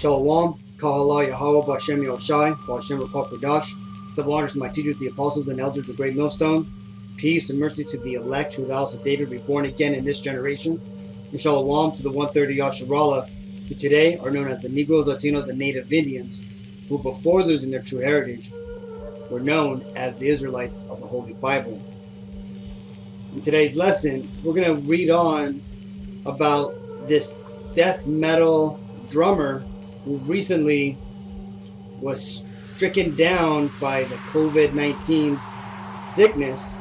Shalom, Kahala Yahweh, Bashem Yahushai, Bashem Rakal Kodash. Double honors to my teachers, the apostles and elders of Great Millstone. Peace and mercy to the elect who the house of David reborn again in this generation. And Shalom to the 130 Yasharallah, who today are known as the Negroes, Latinos, and Native Indians, who before losing their true heritage were known as the Israelites of the Holy Bible. In today's lesson, we're going to read on about this death metal drummer who recently was stricken down by the COVID-19 sickness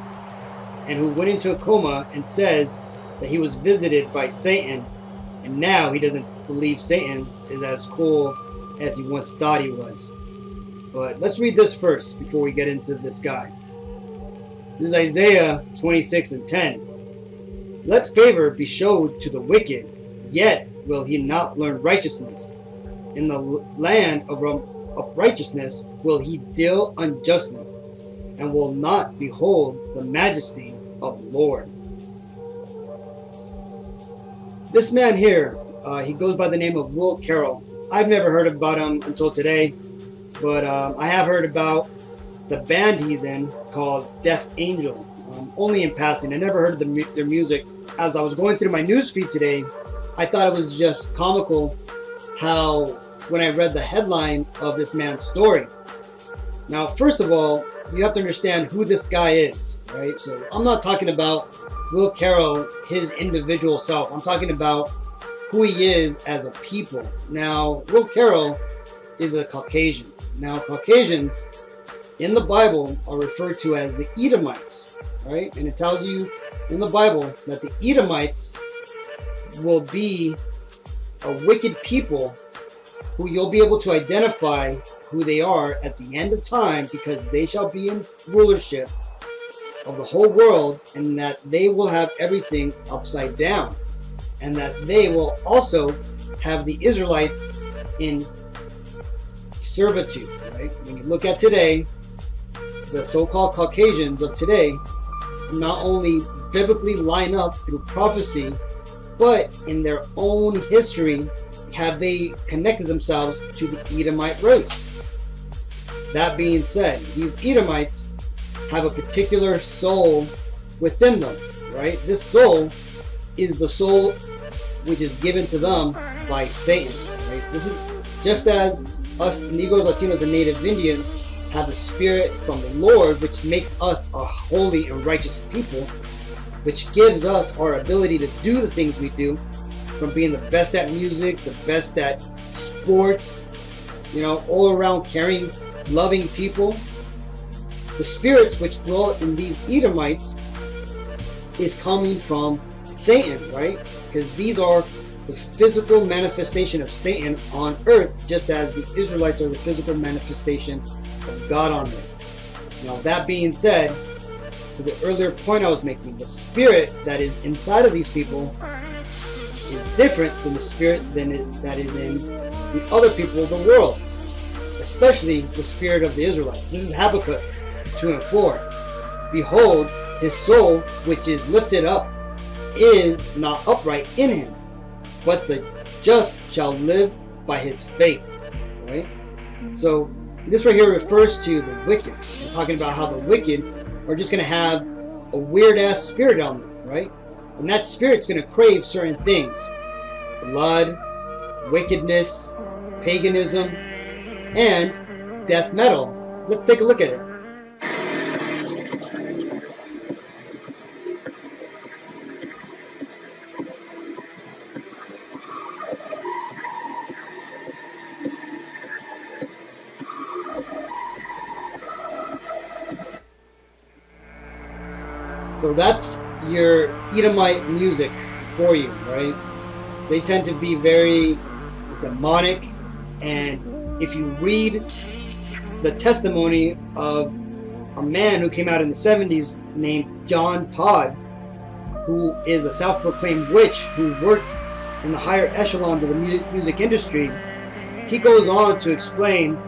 and who went into a coma and says that he was visited by Satan, and now he doesn't believe Satan is as cool as he once thought he was. But let's read this first before we get into this guy. This is Isaiah 26:10. Let favor be showed to the wicked, yet will he not learn righteousness. In the land of righteousness will he deal unjustly, and will not behold the majesty of the Lord. This man here, he goes by the name of Will Carroll. I've never heard about him until today, but I have heard about the band he's in called Death Angel, only in passing. I never heard of their music. As I was going through my news feed today, I thought it was just comical how when I read the headline of this man's story. Now, first of all, you have to understand who this guy is, right? So I'm not talking about Will Carroll, his individual self. I'm talking about who he is as a people. Now, Will Carroll is a Caucasian. Now, Caucasians in the Bible are referred to as the Edomites, right? And it tells you in the Bible that the Edomites will be a wicked people who you'll be able to identify who they are at the end of time, because they shall be in rulership of the whole world, and that they will have everything upside down, and that they will also have the Israelites in servitude, right? When you look at today, the so-called Caucasians of today not only biblically line up through prophecy, but in their own history have they connected themselves to the Edomite race. That being said, these Edomites have a particular soul within them, right? This soul is the soul which is given to them by Satan, right? This is just as us Negroes, Latinos, and Native Indians have the spirit from the Lord, which makes us a holy and righteous people, which gives us our ability to do the things we do, from being the best at music, the best at sports, all around caring, loving people. The spirits which dwell in these Edomites is coming from Satan, right? Because these are the physical manifestation of Satan on earth, just as the Israelites are the physical manifestation of God on earth. Now, that being said, to the earlier point I was making, the spirit that is inside of these people is different than the spirit that is in the other people of the world, especially the spirit of the Israelites. This is Habakkuk 2:4. Behold, his soul which is lifted up is not upright in him, but the just shall live by his faith. Right? So this right here refers to the wicked, and talking about how the wicked are just going to have a weird ass spirit on them, right? And that spirit's going to crave certain things: blood, wickedness, paganism, and death metal. Let's take a look at it. So that's your Edomite music for you, right? They tend to be very demonic, and if you read the testimony of a man who came out in the 70s named John Todd, who is a self-proclaimed witch who worked in the higher echelons of the music industry, he goes on to explain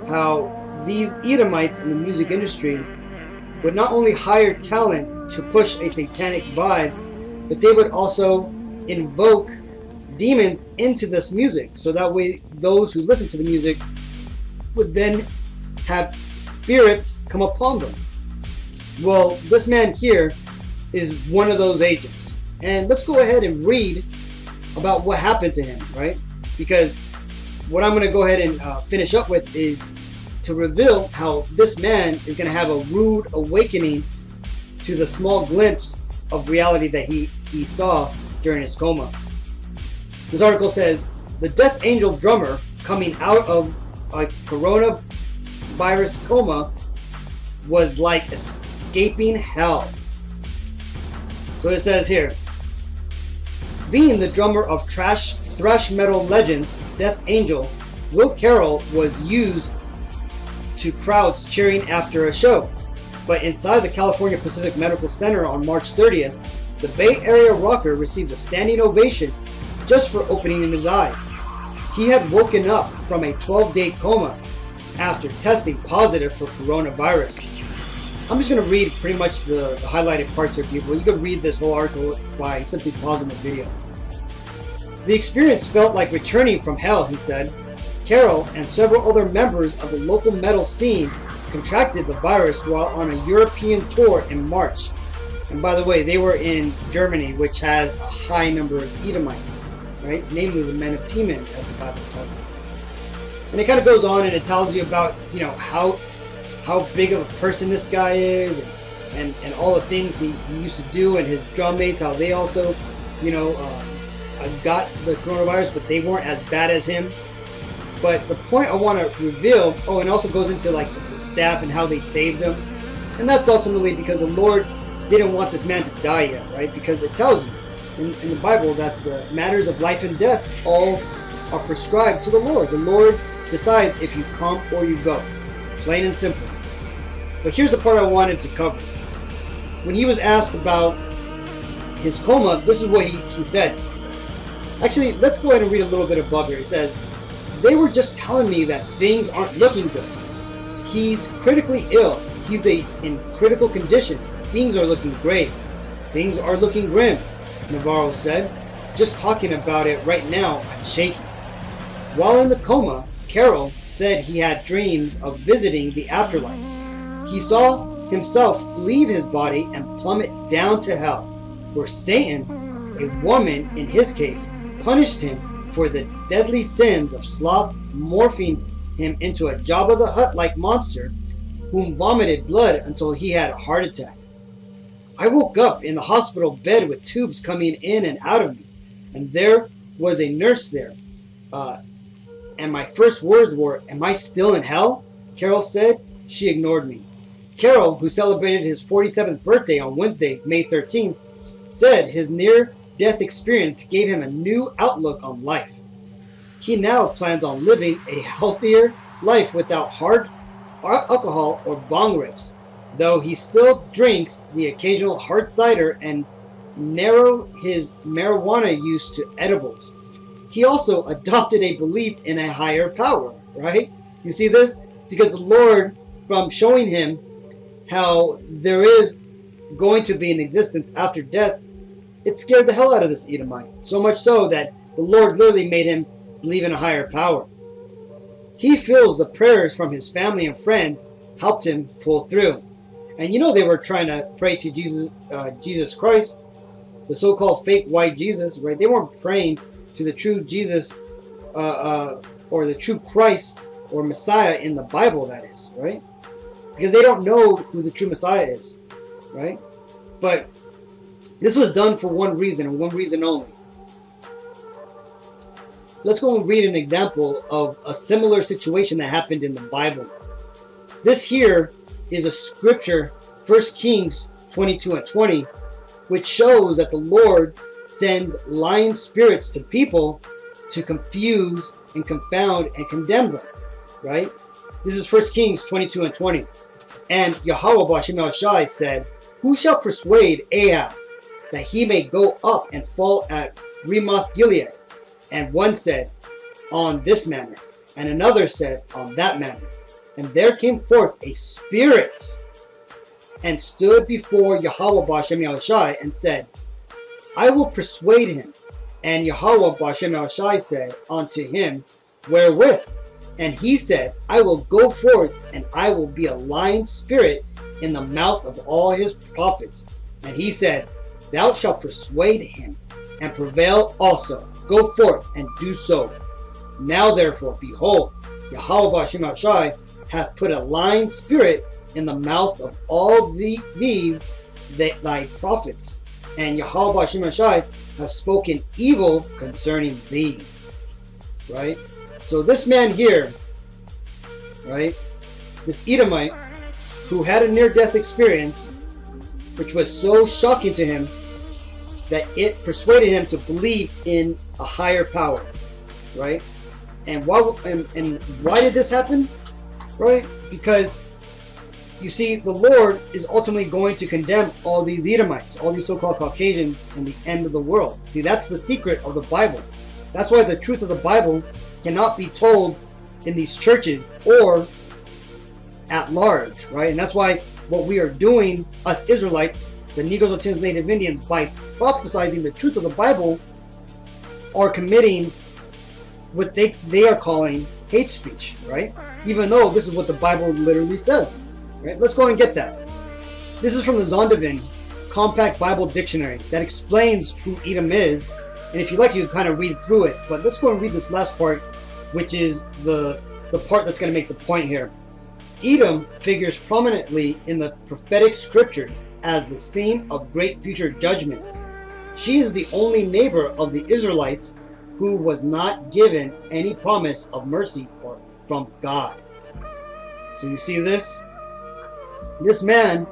how these Edomites in the music industry would not only hire talent to push a satanic vibe, but they would also invoke demons into this music, so that way those who listen to the music would then have spirits come upon them. Well, this man here is one of those agents. And let's go ahead and read about what happened to him, right? Because what I'm going to go ahead and finish up with is to reveal how this man is going to have a rude awakening to the small glimpse of reality that he saw during his coma. This article says, the Death Angel drummer coming out of a coronavirus coma was like escaping hell. So it says here, being the drummer of thrash metal legends Death Angel, Will Carroll was used to crowds cheering after a show. But inside the California Pacific Medical Center on March 30th, the Bay Area rocker received a standing ovation just for opening his eyes. He had woken up from a 12-day coma after testing positive for coronavirus. I'm just going to read pretty much the highlighted parts here, people. You can read this whole article by simply pausing the video. The experience felt like returning from hell, he said. Carroll and several other members of the local metal scene contracted the virus while on a European tour in March. And by the way, they were in Germany, which has a high number of Edomites, right? Namely the men of Teman, as the Bible calls them. And it kind of goes on and it tells you about, how big of a person this guy is and all the things he used to do, and his drum mates, how they also, got the coronavirus, but they weren't as bad as him. But the point I want to reveal, and also goes into like the staff and how they saved him. And that's ultimately because the Lord didn't want this man to die yet, right? Because it tells you in the Bible that the matters of life and death all are prescribed to the Lord. The Lord decides if you come or you go. Plain and simple. But here's the part I wanted to cover. When he was asked about his coma, this is what he said. Actually, let's go ahead and read a little bit above here. He says, they were just telling me that things aren't looking good. He's critically ill. He's in critical condition. Things are looking great. Things are looking grim, Navarro said. Just talking about it right now, I'm shaking. While in the coma, Carroll said he had dreams of visiting the afterlife. He saw himself leave his body and plummet down to hell, where Satan, a woman in his case, punished him for the deadly sins of sloth, morphing him into a Jabba the Hutt-like monster whom vomited blood until he had a heart attack. I woke up in the hospital bed with tubes coming in and out of me, and there was a nurse there. And my first words were, "Am I still in hell?" Carroll said. She ignored me. Carroll, who celebrated his 47th birthday on Wednesday, May 13th, said his near-death experience gave him a new outlook on life. He now plans on living a healthier life without hard alcohol or bong rips, though he still drinks the occasional hard cider and narrow his marijuana use to edibles. He also adopted a belief in a higher power, right? You see this? Because the Lord, from showing him how there is going to be an existence after death, it scared the hell out of this Edomite. So much so that the Lord literally made him believe in a higher power. He feels the prayers from his family and friends helped him pull through. And they were trying to pray to Jesus Christ, the so-called fake white Jesus, right? They weren't praying to the true Jesus or the true Christ or Messiah in the Bible, that is, right? Because they don't know who the true Messiah is, right? But this was done for one reason and one reason only. Let's go and read an example of a similar situation that happened in the Bible. This here is a scripture, 1 Kings 22 and 20, which shows that the Lord sends lying spirits to people to confuse and confound and condemn them, right? This is 1 Kings 22 and 20. And Yahweh B'Shem Yahushai said, "Who shall persuade Ahab that he may go up and fall at Ramoth Gilead?" And one said, "On this manner," and another said, "On that manner." And there came forth a spirit and stood before Yahweh B'Shem Yahushai and said, "I will persuade him." And Yahweh Bashem El Shai said unto him, wherewith? And he said, I will go forth, and I will be a lying spirit in the mouth of all his prophets. And he said, thou shalt persuade him, and prevail also. Go forth and do so. Now therefore, behold, Yahweh Bashem El Shai hath put a lying spirit in the mouth of all these thy prophets, and Yahweh Bashem El Shai has spoken evil concerning thee. Right? So this man here, right, this Edomite, who had a near-death experience, which was so shocking to him that it persuaded him to believe in a higher power, right? And why did this happen? Right? Because you see, the Lord is ultimately going to condemn all these Edomites, all these so-called Caucasians, in the end of the world. See, that's the secret of the Bible. That's why the truth of the Bible cannot be told in these churches or at large, right? And that's why what we are doing, us Israelites, the Negros, Latinos, Native Indians, by prophesying the truth of the Bible, are committing what they are calling hate speech, right? Even though this is what the Bible literally says, right? Let's go and get that. This is from the Zondervan Compact Bible Dictionary that explains who Edom is. And if you like, you can kind of read through it. But let's go and read this last part, which is the part that's going to make the point here. Edom figures prominently in the prophetic scriptures as the scene of great future judgments. She is the only neighbor of the Israelites who was not given any promise of mercy or from God. So you see this? This man,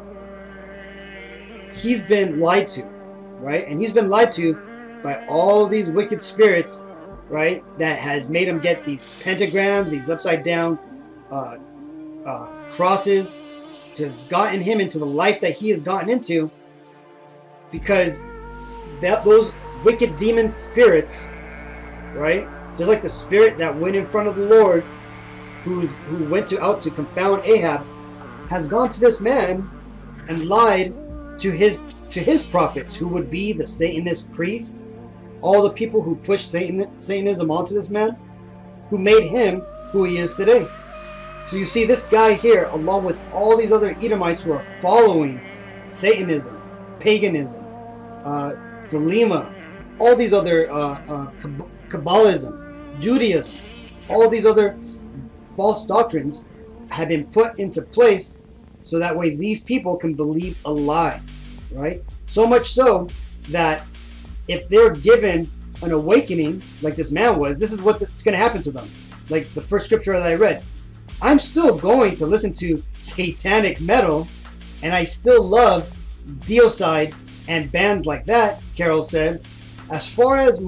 he's been lied to, right? And he's been lied to by all these wicked spirits, right? That has made him get these pentagrams, these upside down crosses, to have gotten him into the life that he has gotten into, because those wicked demon spirits, right? Just like the spirit that went in front of the Lord, who went out to confound Ahab, has gone to this man and lied to his prophets, who would be the Satanist priests, all the people who pushed Satanism onto this man, who made him who he is today. So you see this guy here, along with all these other Edomites who are following Satanism, paganism, Thelema, all these other Kabbalism, Judaism, all these other false doctrines have been put into place so that way these people can believe a lie, right? So much so that if they're given an awakening like this man was, this is what's going to happen to them. Like the first scripture that I read, I'm still going to listen to satanic metal, and I still love Deicide and bands like that, Carol said. As far as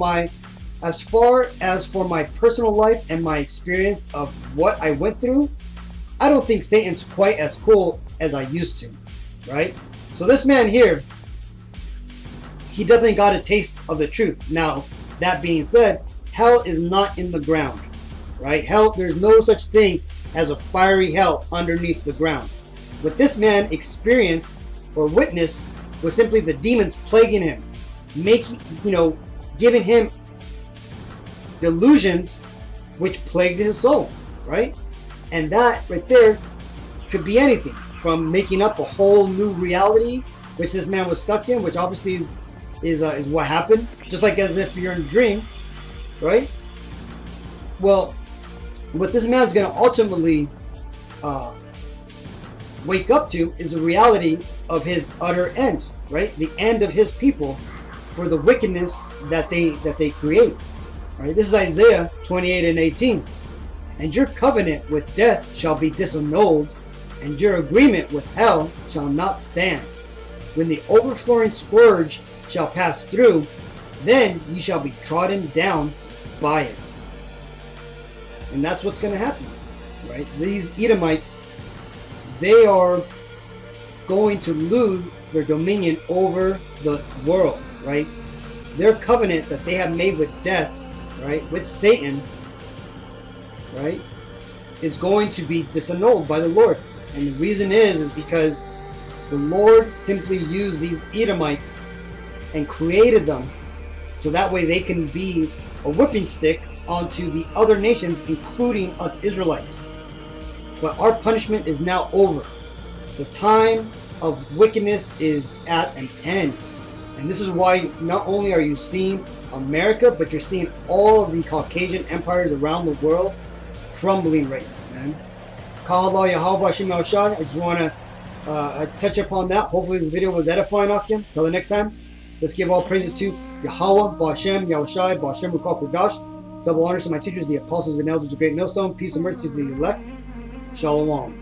for my personal life and my experience of what I went through, I don't think Satan's quite as cool as I used to, right? So this man here, he definitely got a taste of the truth. Now, that being said, hell is not in the ground, right? Hell, there's no such thing as a fiery hell underneath the ground. What this man experienced or witnessed was simply the demons plaguing him, giving him delusions which plagued his soul, right? And that right there could be anything from making up a whole new reality, which this man was stuck in, which obviously is what happened, just like as if you're in a dream, right? Well, what this man's going to ultimately wake up to is the reality of his utter end, right? The end of his people for the wickedness that they create, right? This is Isaiah 28:18. And your covenant with death shall be disannulled, and your agreement with hell shall not stand. When the overflowing scourge shall pass through, then ye shall be trodden down by it. And that's what's going to happen, right? These Edomites, they are going to lose their dominion over the world, right? Their covenant that they have made with death, right, with Satan, right, is going to be disannulled by the Lord. And the reason is because the Lord simply used these Edomites and created them so that way they can be a whipping stick onto the other nations, including us Israelites. But our punishment is now over. The time of wickedness is at an end. And this is why not only are you seeing America, but you're seeing all of the Caucasian empires around the world crumbling right now, man. Ka'Allah Yahweh Hashem Yahushua. I just want to touch upon that. Hopefully this video was edifying, Akim. Till the next time, let's give all praises to Yahweh, Ba'Shem, Yahushua, Ba'Shem, Rukah, Kudash. Double honors to my teachers, the apostles and elders of Great Millstone. Peace and mercy to the elect. Shalom.